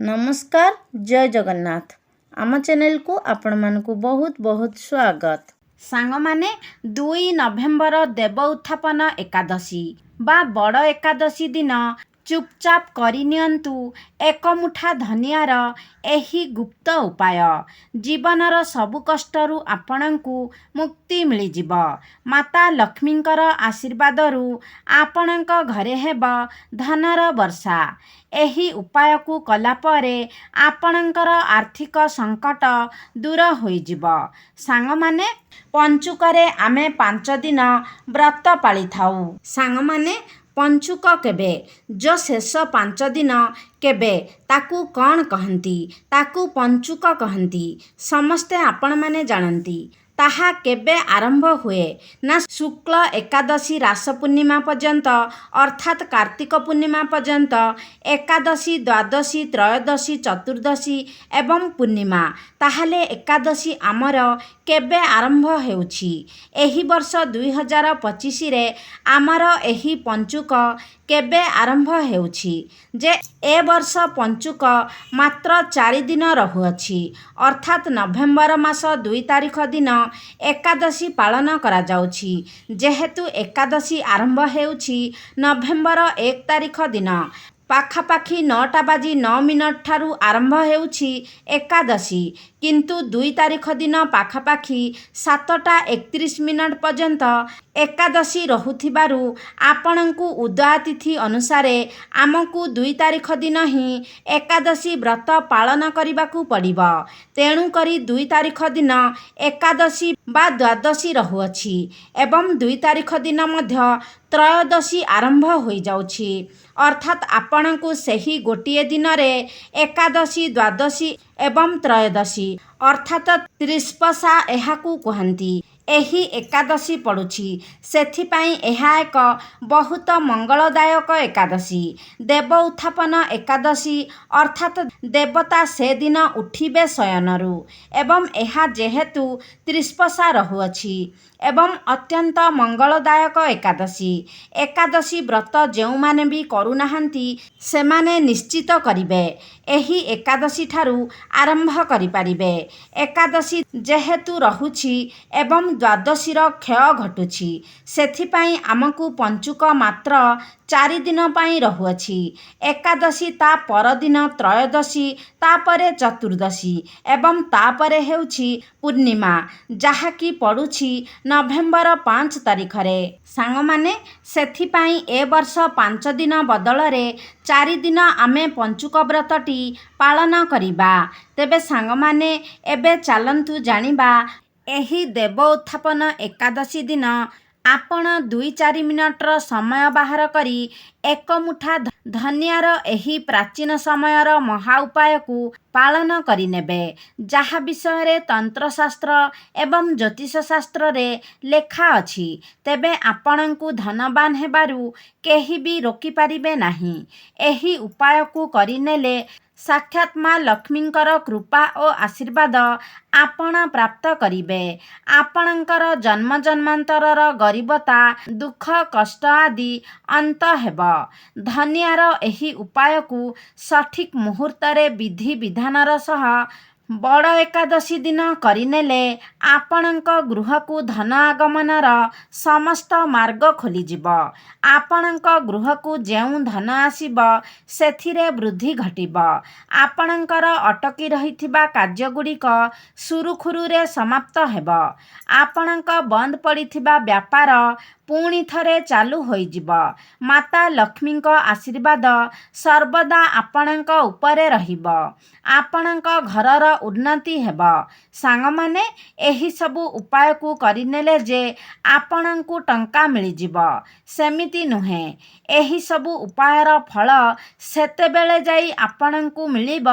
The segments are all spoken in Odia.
नमस्कार जय जगन्नाथ आम चैनल को आपण मानकु बहुत बहुत स्वागत। सांग माने 2 नवेम्बर देव उत्थापन एकादशी बा बड़ एकादशी दिन चुपचाप करिनियंतु एक मुठा धनियार एही गुप्त उपाय जीवनर सबु कष्टरू आपणंकु मुक्ति मिलिजिब। माता लक्ष्मींकर आशीर्वादरू आपणंक घरे हेब धनर वर्षा। एही उपाय को कला परे आपणंकर आर्थिक संकट दूर होइजिब। सांग माने पंचुकरे आमे 5 दिन व्रत पाली थाउ। सांग माने पंचुक केबे जो शेष 5 दिन केबे ताकू कौन कहंती ताकू पंचुक कहंती समस्ते आपण माने जानंती। ताहा केबे आरंभ हुए ना शुक्ल एकादशी रास पूर्णिमा पर्यंत अर्थात कार्तिक पूर्णिमा पर्यंत एकादशी द्वादशी त्रयोदशी चतुर्दशी एवं पूर्णिमा। ताहाले एकादशी आमर केबे आरंभ हेउछि एही वर्ष 2025 रे आमर एही पंचुक केबे आरंभ हेउछि जे ए वर्ष पंचुक मात्र 4 दिन रहुअछि अर्थात नवेम्बर मास 2 तारिख दिन एकादशी पालन करा जाउछि। जेहेतु एकादशी आरंभ हेउछि नवेम्बर 1 तारिख दिन पाखापाखि 9:09 ठारू आरंभ हेउछि एकादशी किंतु 2 तारिख दिन पाखापाखि 7:31 पर्यंत एकादशी रहुथिबारु आपणंकु उदया तिथि अनुसारे आमकु 2 तारिख दिन ही एकादशी व्रत पालन करिबाकु पड़िब। तेणु करी 2 तारिख दिन एकादशी बा द्वादशी रहुअछि एवं 2 तारिख दिन मध्य त्रयोदशी आरंभ होई जाउछि अर्थात आपणंकु सेही गोटिए दिन रे एकादशी द्वादशी एवं त्रयोदशी अर्थात त्रिस्पसा एहाकू कहंती एही एकादशी पड़ुछि। सेथिपाई एहा एक बहुत मंगलदायक एकादशी देव उत्थापन एकादशी अर्थात देवता से दिन उठिबे शयनरू एवं एहा जेहेतु त्रिस्पसा रहुअछि एवं अत्यंत मंगलदायक एकादशी। एकादशी व्रत जेउ माने भी करू नाहंती सेमाने निश्चित करिबे एही एकादशी ठारू आरंभ करि पारिबे। एकादशी जेहेतु रहुछि एवं द्वादशीर क्षय घटुछि सेथिपाई आमकु पंचुक मात्र 4 दिन पाई रहुअछि। एकादशी ता परदिन त्रयोदशी तापरे चतुर्दशी एवं तापरे हेउछि पूर्णिमा जाहाकी पड़ुछि नवेम्बर 5 तारिख रे। सांग माने सेथिपाई ए वर्ष 5 दिन बदलरे 4 दिन आमे पंचुक व्रतटी पालन करिबा। तेबे सांग माने एबे चालंतु जानिबा एही देव उत्थापन एकादशी दिन आपण 2-4 मिनटर समय बाहर करी एक मुठा धनियार एही प्राचीन समयर महा उपाय को पालन करिनेबे जहा विषय रे तंत्रशास्त्र एवं ज्योतिष शास्त्र रे लेखा अछि। तेबे आपणंकु धनवान हेबारु केही भी रोकी पारिबे नाही। एही उपाय को करिनेले साक्षात माँ लक्ष्मींकर कृपा और आशीर्वाद आपण प्राप्त करिबे। आपणंकर जन्म जन्मांतरर गरीबता दुख कष्ट आदि अंत हेब। धनियार एही उपाय को सठिक मुहूर्त रे विधि विधानर सह बड़ एकादशी दिन करिनेले आपणंक गृह को धन आगमनर समस्त मार्ग खोलिजिब। आपणंक गृह को जेउ धन आसीब सेथिरे वृद्धि घटिब। आपणंकर अटकी रहिथिबा कार्य गुड़िक सुरुखुरुरे समाप्त हेब। आपणंक बंद पड़िथिबा व्यापार पुणी थरे चालू होइजिब। माता लक्ष्मींक आशीर्वाद सर्वदा आपणंक उपरे रहिब। आपणंक घरर उन्नति हेब। सांग माने एही सबु उपाय को करिनेले जे आपणंकु टंका मिलिजिब सेमिति नुहे। एही सबु उपायर फल सेतेबेले जाई आपणंकु मिलिब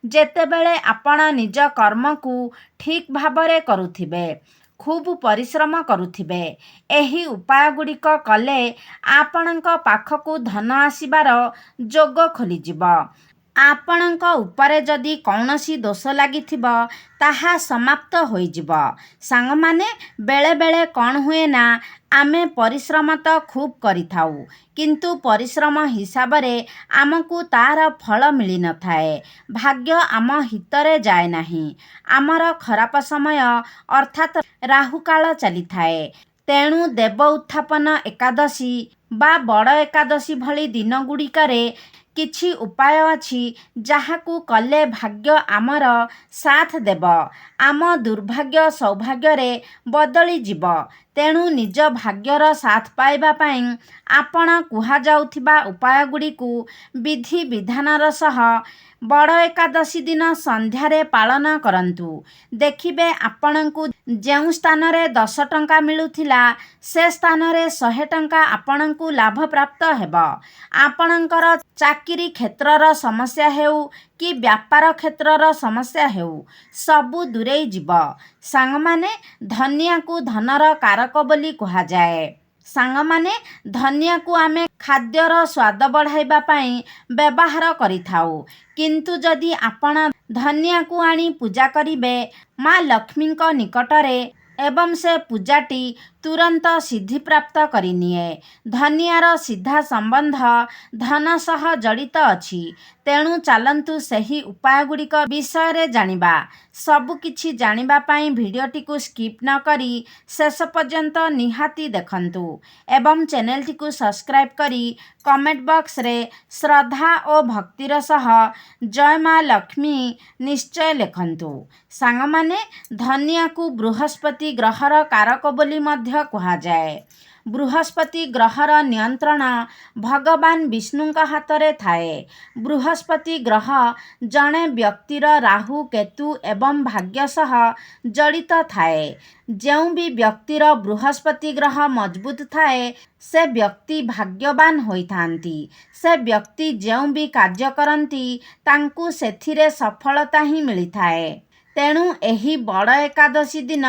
जेतेबेले आपण निज कर्म को ठीक भाबरे करुथिबे खूब परिश्रम करुथिबे। एही उपाय गुड़िक कले आपणंक पाखकु धन आसीबार जोग खोलिजिब। ଆପଣଙ୍କ ଉପରେ ଯଦି କୌଣସି ଦୋଷ ଲାଗିଥିବ ତାହା ସମାପ୍ତ ହୋଇଯିବ। ସାଙ୍ଗମାନେ, ବେଳେବେଳେ କ'ଣ ହୁଏ ନା, ଆମେ ପରିଶ୍ରମ ତ ଖୁବ୍ କରିଥାଉ, କିନ୍ତୁ ପରିଶ୍ରମ ହିସାବରେ ଆମକୁ ତା'ର ଫଳ ମିଳିନଥାଏ। ଭାଗ୍ୟ ଆମ ହିତରେ ଯାଏ ନାହିଁ। ଆମର ଖରାପ ସମୟ ଅର୍ଥାତ୍ ରାହୁକାଳ ଚାଲିଥାଏ। ତେଣୁ ଦେବ ଉତ୍ଥାପନ ଏକାଦଶୀ ବା ବଡ଼ ଏକାଦଶୀ ଭଳି ଦିନଗୁଡ଼ିକରେ କିଛି ଉପାୟ ଅଛି ଯାହାକୁ କଲେ ଭାଗ୍ୟ ଆମର ସାଥ ଦେବ, ଆମ ଦୁର୍ଭାଗ୍ୟ ସୌଭାଗ୍ୟରେ ବଦଳିଯିବ। ତେଣୁ ନିଜ ଭାଗ୍ୟର ସାଥ ପାଇବା ପାଇଁ ଆପଣ କୁହାଯାଉଥିବା ଉପାୟଗୁଡ଼ିକୁ ବିଧି ବିଧାନର ସହ ବଡ଼ ଏକାଦଶୀ ଦିନ ସନ୍ଧ୍ୟାରେ ପାଳନ କରନ୍ତୁ। ଦେଖିବେ ଆପଣଙ୍କୁ ଯେଉଁ ସ୍ଥାନରେ 10 ଟଙ୍କା ମିଳୁଥିଲା ସେ ସ୍ଥାନରେ 100 ଟଙ୍କା ଆପଣଙ୍କୁ ଲାଭପ୍ରାପ୍ତ ହେବ। ଆପଣଙ୍କର ଚାକିରି କ୍ଷେତ୍ରର ସମସ୍ୟା ହେଉ କି ବ୍ୟାପାର କ୍ଷେତ୍ରର ସମସ୍ୟା ହେଉ, ସବୁ ଦୂରେଇ ଯିବ। ସାଙ୍ଗମାନେ, ଧନିଆକୁ ଧନର କାରକ ବୋଲି କୁହାଯାଏ। ସାଙ୍ଗମାନେ, ଧନିଆକୁ ଆମେ ଖାଦ୍ୟର ସ୍ୱାଦ ବଢ଼ାଇବା ପାଇଁ ବ୍ୟବହାର କରିଥାଉ। କିନ୍ତୁ ଯଦି ଆପଣ ଧନିଆକୁ ଆଣି ପୂଜା କରିବେ ମା ଲକ୍ଷ୍ମୀଙ୍କ ନିକଟରେ ଏବଂ ସେ ପୂଜାଟି ତୁରନ୍ତ ସିଦ୍ଧିପ୍ରାପ୍ତ କରିନିଏ। ଧନିଆର ସିଧା ସମ୍ବନ୍ଧ ଧନ ସହ ଜଡ଼ିତ ଅଛି। ତେଣୁ ଚାଲନ୍ତୁ ସେହି ଉପାୟଗୁଡ଼ିକ ବିଷୟରେ ଜାଣିବା। ସବୁ କିଛି ଜାଣିବା ପାଇଁ ଭିଡ଼ିଓଟିକୁ ସ୍କିପ୍ ନ କରି ଶେଷ ପର୍ଯ୍ୟନ୍ତ ନିହାତି ଦେଖନ୍ତୁ ଏବଂ ଚ୍ୟାନେଲଟିକୁ ସବସ୍କ୍ରାଇବ୍ କରି କମେଣ୍ଟ ବକ୍ସରେ ଶ୍ରଦ୍ଧା ଓ ଭକ୍ତିର ସହ ଜୟ ମା ଲକ୍ଷ୍ମୀ ନିଶ୍ଚୟ ଲେଖନ୍ତୁ। ସାଙ୍ଗମାନେ, ଧନିଆକୁ ବୃହସ୍ପତି ଗ୍ରହର କାରକ ବୋଲି ମଧ୍ୟ କୁହାଯାଏ। ବୃହସ୍ପତି ଗ୍ରହର ନିୟନ୍ତ୍ରଣ ଭଗବାନ ବିଷ୍ଣୁଙ୍କ ହାତରେ ଥାଏ। ବୃହସ୍ପତି ଗ୍ରହ ଜଣେ ବ୍ୟକ୍ତିର ରାହୁ, କେତୁ ଏବଂ ଭାଗ୍ୟ ସହ ଜଡ଼ିତ ଥାଏ। ଯେଉଁ ବି ବ୍ୟକ୍ତିର ବୃହସ୍ପତି ଗ୍ରହ ମଜବୁତ ଥାଏ ସେ ବ୍ୟକ୍ତି ଭାଗ୍ୟବାନ ହୋଇଥାନ୍ତି। ସେ ବ୍ୟକ୍ତି ଯେଉଁ ବି କାର୍ଯ୍ୟ କରନ୍ତି ତାଙ୍କୁ ସେଥିରେ ସଫଳତା ହିଁ ମିଳିଥାଏ। ତେଣୁ ଏହି ବଡ଼ ଏକାଦଶୀ ଦିନ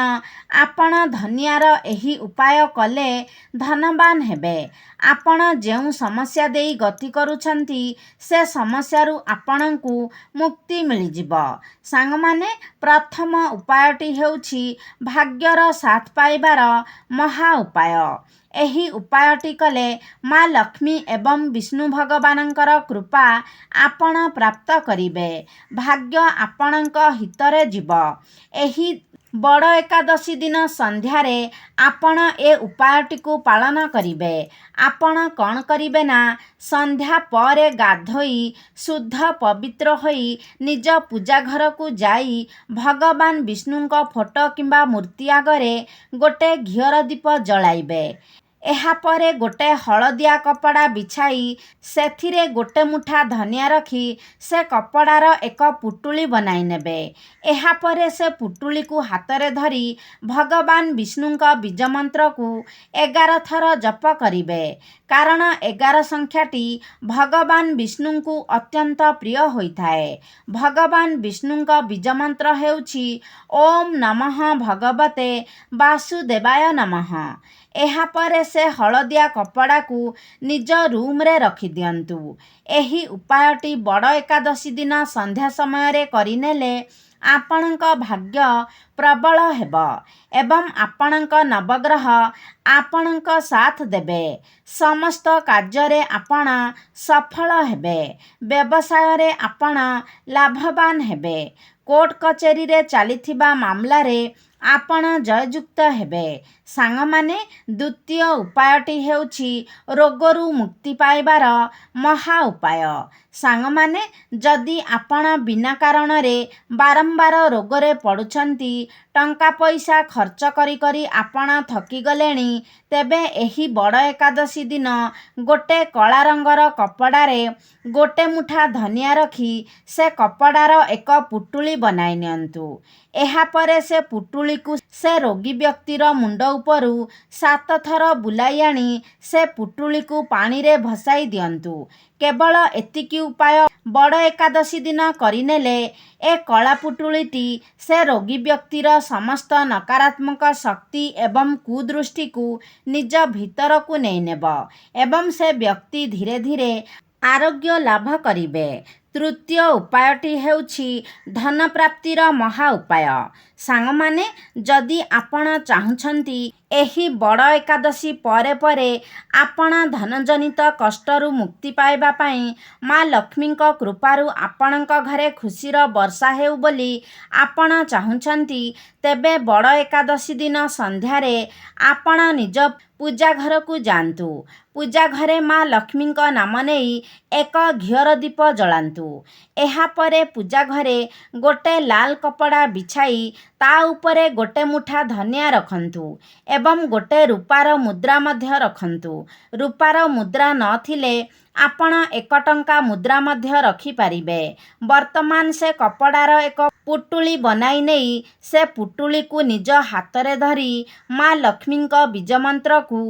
ଆପଣ ଧନିଆର ଏହି ଉପାୟ କଲେ ଧନବାନ ହେବେ। ଆପଣ ଯେଉଁ ସମସ୍ୟା ଦେଇ ଗତି କରୁଛନ୍ତି ସେ ସମସ୍ୟାରୁ ଆପଣଙ୍କୁ ମୁକ୍ତି ମିଳିଯିବ। ସାଙ୍ଗମାନେ, ପ୍ରଥମ ଉପାୟଟି ହେଉଛି ଭାଗ୍ୟର ସାଥ ପାଇବାର ମହା ଉପାୟ। ଏହି ଉପାୟଟି କଲେ ମା ଲକ୍ଷ୍ମୀ ଏବଂ ବିଷ୍ଣୁ ଭଗବାନଙ୍କର କୃପା ଆପଣ ପ୍ରାପ୍ତ କରିବେ। ଭାଗ୍ୟ ଆପଣଙ୍କ ହିତରେ ଯିବ। ଏହି ବଡ଼ ଏକାଦଶୀ ଦିନ ସନ୍ଧ୍ୟାରେ ଆପଣ ଏ ଉପାୟଟିକୁ ପାଳନ କରିବେ। ଆପଣ କ'ଣ କରିବେ ନା, ସନ୍ଧ୍ୟା ପରେ ଗାଧୋଇ ଶୁଦ୍ଧ ପବିତ୍ର ହୋଇ ନିଜ ପୂଜା ଘରକୁ ଯାଇ ଭଗବାନ ବିଷ୍ଣୁଙ୍କ ଫଟୋ କିମ୍ବା ମୂର୍ତ୍ତି ଆଗରେ ଗୋଟେ ଘିଅର ଦୀପ ଜଳାଇବେ। ଏହାପରେ ଗୋଟେ ହଳଦିଆ କପଡ଼ା ବିଛାଇ ସେଥିରେ ଗୋଟେ ମୁଠା ଧନିଆ ରଖି ସେ କପଡ଼ାର ଏକ ପୁଟୁଳି ବନାଇ ନେବେ। ଏହାପରେ ସେ ପୁଟୁଳିକୁ ହାତରେ ଧରି ଭଗବାନ ବିଷ୍ଣୁଙ୍କ ବୀଜମନ୍ତ୍ରକୁ 11 ଥର ଜପ କରିବେ। କାରଣ 11 ସଂଖ୍ୟାଟି ଭଗବାନ ବିଷ୍ଣୁଙ୍କୁ ଅତ୍ୟନ୍ତ ପ୍ରିୟ ହୋଇଥାଏ। ଭଗବାନ ବିଷ୍ଣୁଙ୍କ ବୀଜମନ୍ତ୍ର ହେଉଛି ଓମ୍ ନମଃ ଭଗବତେ ବାସୁଦେବାୟ ନମଃ। ଏହାପରେ ସେ ହଳଦିଆ କପଡ଼ାକୁ ନିଜ ରୁମ୍ରେ ରଖିଦିଅନ୍ତୁ। ଏହି ଉପାୟଟି ବଡ଼ ଏକାଦଶୀ ଦିନ ସନ୍ଧ୍ୟା ସମୟରେ କରିନେଲେ ଆପଣଙ୍କ ଭାଗ୍ୟ ପ୍ରବଳ ହେବ ଏବଂ ଆପଣଙ୍କ ନବଗ୍ରହ ଆପଣଙ୍କ ସାଥ ଦେବେ। ସମସ୍ତ କାର୍ଯ୍ୟରେ ଆପଣ ସଫଳ ହେବେ। ବ୍ୟବସାୟରେ ଆପଣ ଲାଭବାନ ହେବେ। କୋର୍ଟ କଚେରୀରେ ଚାଲିଥିବା ମାମଲାରେ ଆପଣ ଜୟଯୁକ୍ତ ହେବେ। ସାଙ୍ଗମାନେ, ଦ୍ୱିତୀୟ ଉପାୟଟି ହେଉଛି ରୋଗରୁ ମୁକ୍ତି ପାଇବାର ମହା ଉପାୟ। ସାଙ୍ଗମାନେ, ଯଦି ଆପଣ ବିନା କାରଣରେ ବାରମ୍ବାର ରୋଗରେ ପଡ଼ୁଛନ୍ତି, ଟଙ୍କା ପଇସା ଖର୍ଚ୍ଚ କରି କରି ଆପଣ ଥକିଗଲେଣି, ତେବେ ଏହି ବଡ଼ ଏକାଦଶୀ ଦିନ ଗୋଟେ କଳା ରଙ୍ଗର କପଡ଼ାରେ ଗୋଟେ ମୁଠା ଧନିଆ ରଖି ସେ କପଡ଼ାର ଏକ ପୁଟୁଳି ବନାଇ ନିଅନ୍ତୁ। ଏହାପରେ ସେ ପୁଟୁଳିକୁ ସେ ରୋଗୀ ବ୍ୟକ୍ତିର ମୁଣ୍ଡ ଉପରୁ 7 ଥର ବୁଲାଇ ଆଣି ସେ ପୁଟୁଳିକୁ ପାଣିରେ ଭସାଇ ଦିଅନ୍ତୁ। କେବଳ ଏତିକି ଉପାୟ ବଡ଼ ଏକାଦଶୀ ଦିନ କରିନେଲେ ଏ କଳା ପୁଟୁଳିଟି ସେ ରୋଗୀ ବ୍ୟକ୍ତିର ସମସ୍ତ ନକାରାତ୍ମକ ଶକ୍ତି ଏବଂ କୁଦୃଷ୍ଟିକୁ ନିଜ ଭିତରକୁ ନେଇନେବ ଏବଂ ସେ ବ୍ୟକ୍ତି ଧୀରେ ଧୀରେ ଆରୋଗ୍ୟ ଲାଭ କରିବେ। ତୃତୀୟ ଉପାୟଟି ହେଉଛି ଧନ ପ୍ରାପ୍ତିର ମହା ଉପାୟ। ସାଙ୍ଗମାନେ, ଯଦି ଆପଣ ଚାହୁଁଛନ୍ତି ଏହି ବଡ଼ ଏକାଦଶୀ ପରେ ପରେ ଆପଣ ଧନଜନିତ କଷ୍ଟରୁ ମୁକ୍ତି ପାଇବା ପାଇଁ ମା ଲକ୍ଷ୍ମୀଙ୍କ କୃପାରୁ ଆପଣଙ୍କ ଘରେ ଖୁସିର ବର୍ଷା ହେଉ ବୋଲି ଆପଣ ଚାହୁଁଛନ୍ତି, ତେବେ ବଡ଼ ଏକାଦଶୀ ଦିନ ସନ୍ଧ୍ୟାରେ ଆପଣ ନିଜ ପୂଜା ଘରକୁ ଯାଆନ୍ତୁ। ପୂଜା ଘରେ ମା ଲକ୍ଷ୍ମୀଙ୍କ ନାମ ନେଇ ଏକ ଘିଅର ଦୀପ ଜଳାନ୍ତୁ। ଏହାପରେ ପୂଜା ଘରେ ଗୋଟେ ଲାଲ କପଡ଼ା ବିଛାଇ ତା ଉପରେ ଗୋଟେ ମୁଠା ଧନିଆ ରଖନ୍ତୁ ଏବଂ ଗୋଟେ ରୂପାର ମୁଦ୍ରା ମଧ୍ୟ ରଖନ୍ତୁ। ରୂପାର ମୁଦ୍ରା ନଥିଲେ ଆପଣ 1 ଟଙ୍କା ମୁଦ୍ରା ମଧ୍ୟ ରଖିପାରିବେ। ବର୍ତ୍ତମାନ ସେ କପଡ଼ାର ଏକ ପୁଟୁଳି ବନାଇ ନେଇ ସେ ପୁଟୁଳିକୁ ନିଜ ହାତରେ ଧରି ମା ଲକ୍ଷ୍ମୀଙ୍କ ବୀଜମନ୍ତ୍ରକୁ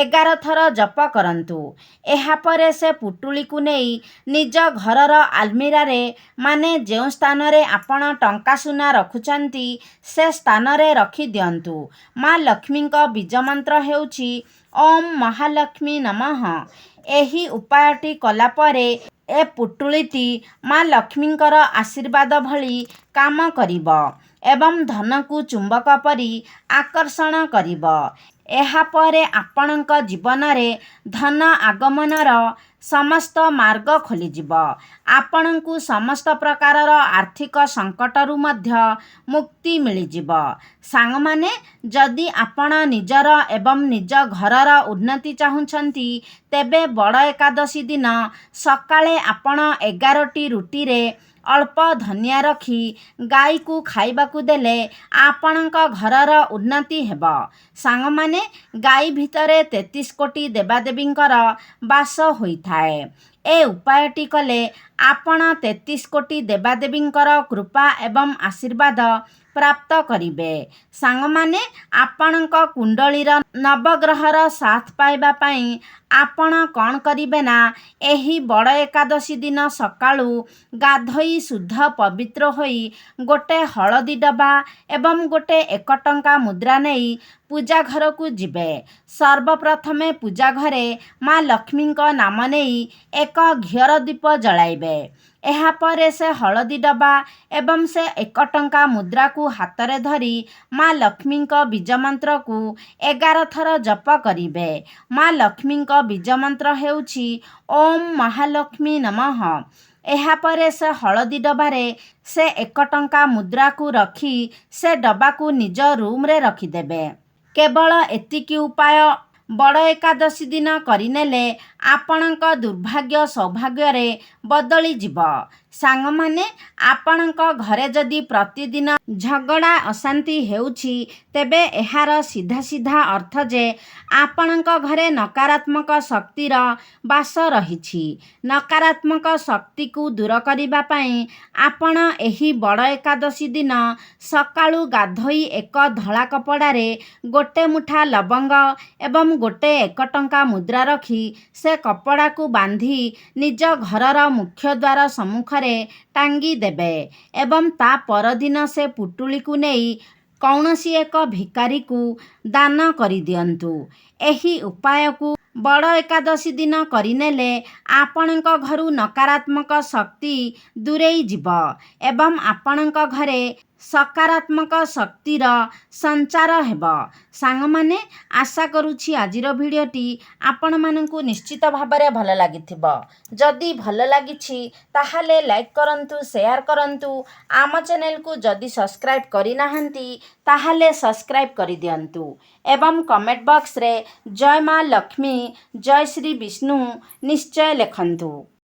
11 ଥର ଜପ କରନ୍ତୁ। ଏହାପରେ ସେ ପୁଟୁଳିକୁ ନେଇ ନିଜ ଘରର ଆଲମିରାରେ ମାନେ ଯେଉଁ ସ୍ଥାନରେ ଆପଣ ଟଙ୍କା ସୁନା ରଖୁଛନ୍ତି ସେ ସ୍ଥାନରେ ରଖିଦିଅନ୍ତୁ। ମା ଲକ୍ଷ୍ମୀଙ୍କ ବୀଜମନ୍ତ୍ର ହେଉଛି ଓମ୍ ମହାଲକ୍ଷ୍ମୀ ନମଃ। ଏହି ଉପାୟଟି କଲା ପରେ ଏ ପୁଟୁଳିଟି ମା ଲକ୍ଷ୍ମୀଙ୍କର ଆଶୀର୍ବାଦ ଭଳି କାମ କରିବ ଏବଂ ଧନକୁ ଚୁମ୍ବକ ପରି ଆକର୍ଷଣ କରିବ। ଏହାପରେ ଆପଣଙ୍କ ଜୀବନରେ ଧନ ଆଗମନର ସମସ୍ତ ମାର୍ଗ ଖୋଲିଯିବ। ଆପଣଙ୍କୁ ସମସ୍ତ ପ୍ରକାରର ଆର୍ଥିକ ସଙ୍କଟରୁ ମଧ୍ୟ ମୁକ୍ତି ମିଳିଯିବ। ସାଙ୍ଗମାନେ, ଯଦି ଆପଣ ନିଜର ଏବଂ ନିଜ ଘରର ଉନ୍ନତି ଚାହୁଁଛନ୍ତି, ତେବେ ବଡ଼ ଏକାଦଶୀ ଦିନ ସକାଳେ ଆପଣ 11ଟି ରୁଟିରେ ଅଳ୍ପ ଧନିଆ ରଖି ଗାଈକୁ ଖାଇବାକୁ ଦେଲେ ଆପଣଙ୍କ ଘରର ଉନ୍ନତି ହେବ। ସାଙ୍ଗମାନେ, ଗାଈ ଭିତରେ 33 କୋଟି ଦେବାଦେବୀଙ୍କର ବାସ ହୋଇଥାଏ। ଏ ଉପାୟଟି କଲେ ଆପଣ 33 କୋଟି ଦେବାଦେବୀଙ୍କର କୃପା ଏବଂ ଆଶୀର୍ବାଦ ପ୍ରାପ୍ତ କରିବେ। ସାଙ୍ଗମାନେ, ଆପଣଙ୍କ କୁଣ୍ଡଳୀର ନବଗ୍ରହର ସାଥ ପାଇବା ପାଇଁ ଆପଣ କ'ଣ କରିବେ ନା, ଏହି ବଡ଼ ଏକାଦଶୀ ଦିନ ସକାଳୁ ଗାଧୋଇ ଶୁଦ୍ଧ ପବିତ୍ର ହୋଇ ଗୋଟେ ହଳଦୀ ଡବା ଏବଂ ଗୋଟେ 1 ଟଙ୍କା ମୁଦ୍ରା ନେଇ ପୂଜା ଘରକୁ ଯିବେ। ସର୍ବପ୍ରଥମେ ପୂଜା ଘରେ ମା ଲକ୍ଷ୍ମୀଙ୍କ ନାମ ନେଇ ଏକ ଘିଅର ଦୀପ ଜଳାଇବେ। ଏହାପରେ ସେ ହଳଦୀ ଡବା ଏବଂ ସେ 1 ଟଙ୍କା ମୁଦ୍ରାକୁ ହାତରେ ଧରି ମା ଲକ୍ଷ୍ମୀଙ୍କ ବୀଜମନ୍ତ୍ରକୁ 11 ଥର ଜପ କରିବେ। ମା ଲକ୍ଷ୍ମୀଙ୍କ ବୀଜମନ୍ତ୍ର ହେଉଛି ଓମ୍ ମହାଲକ୍ଷ୍ମୀ ନମଃ। ଏହାପରେ ସେ ହଳଦୀ ଡବାରେ ସେ 1 ଟଙ୍କା ମୁଦ୍ରାକୁ ରଖି ସେ ଡବାକୁ ନିଜ ରୁମ୍ରେ ରଖିଦେବେ। କେବଳ ଏତିକି ଉପାୟ ବଡ଼ ଏକାଦଶୀ ଦିନ କରିନେଲେ ଆପଣଙ୍କ ଦୁର୍ଭାଗ୍ୟ ସୌଭାଗ୍ୟରେ ବଦଳିଯିବ। ସାଙ୍ଗମାନେ, ଆପଣଙ୍କ ଘରେ ଯଦି ପ୍ରତିଦିନ ଝଗଡ଼ା ଅଶାନ୍ତି ହେଉଛି, ତେବେ ଏହାର ସିଧା ସିଧା ଅର୍ଥ ଯେ ଆପଣଙ୍କ ଘରେ ନକାରାତ୍ମକ ଶକ୍ତିର ବାସ ରହିଛି। ନକାରାତ୍ମକ ଶକ୍ତିକୁ ଦୂର କରିବା ପାଇଁ ଆପଣ ଏହି ବଡ଼ ଏକାଦଶୀ ଦିନ ସକାଳୁ ଗାଧୋଇ ଏକ ଧଳା କପଡ଼ାରେ ଗୋଟେ ମୁଠା ଲବଙ୍ଗ ଏବଂ ଗୋଟେ 1 ଟଙ୍କା ମୁଦ୍ରା ରଖି ସେ କପଡ଼ାକୁ ବାନ୍ଧି ନିଜ ଘରର ମୁଖ୍ୟ ଦ୍ୱାର ସମ୍ମୁଖରେ ଟାଙ୍ଗି ଦେବେ ଏବଂ ତା ପରଦିନ ସେ ପୁଟୁଳିକୁ ନେଇ କୌଣସି ଏକ ଭିକାରୀକୁ ଦାନ କରିଦିଅନ୍ତୁ। ଏହି ଉପାୟକୁ ବଡ଼ ଏକାଦଶୀ ଦିନ କରିନେଲେ ଆପଣଙ୍କ ଘରୁ ନକାରାତ୍ମକ ଶକ୍ତି ଦୂରେଇ ଯିବ ଏବଂ ଆପଣଙ୍କ ଘରେ ସକାରାତ୍ମକ ଶକ୍ତିର ସଞ୍ଚାର ହେବ। ସାଙ୍ଗମାନେ, ଆଶା କରୁଛି ଆଜିର ଭିଡ଼ିଓଟି ଆପଣମାନଙ୍କୁ ନିଶ୍ଚିତ ଭାବରେ ଭଲ ଲାଗିଥିବ। ଯଦି ଭଲ ଲାଗିଛି ତାହେଲେ ଲାଇକ୍ କରନ୍ତୁ, ସେୟାର କରନ୍ତୁ। ଆମ ଚ୍ୟାନେଲକୁ ଯଦି ସବସ୍କ୍ରାଇବ୍ କରିନାହାନ୍ତି ତାହେଲେ ସବସ୍କ୍ରାଇବ୍ କରିଦିଅନ୍ତୁ ଏବଂ କମେଣ୍ଟ ବକ୍ସରେ ଜୟ ମା ଲକ୍ଷ୍ମୀ, ଜୟ ଶ୍ରୀ ବିଷ୍ଣୁ ନିଶ୍ଚୟ ଲେଖନ୍ତୁ।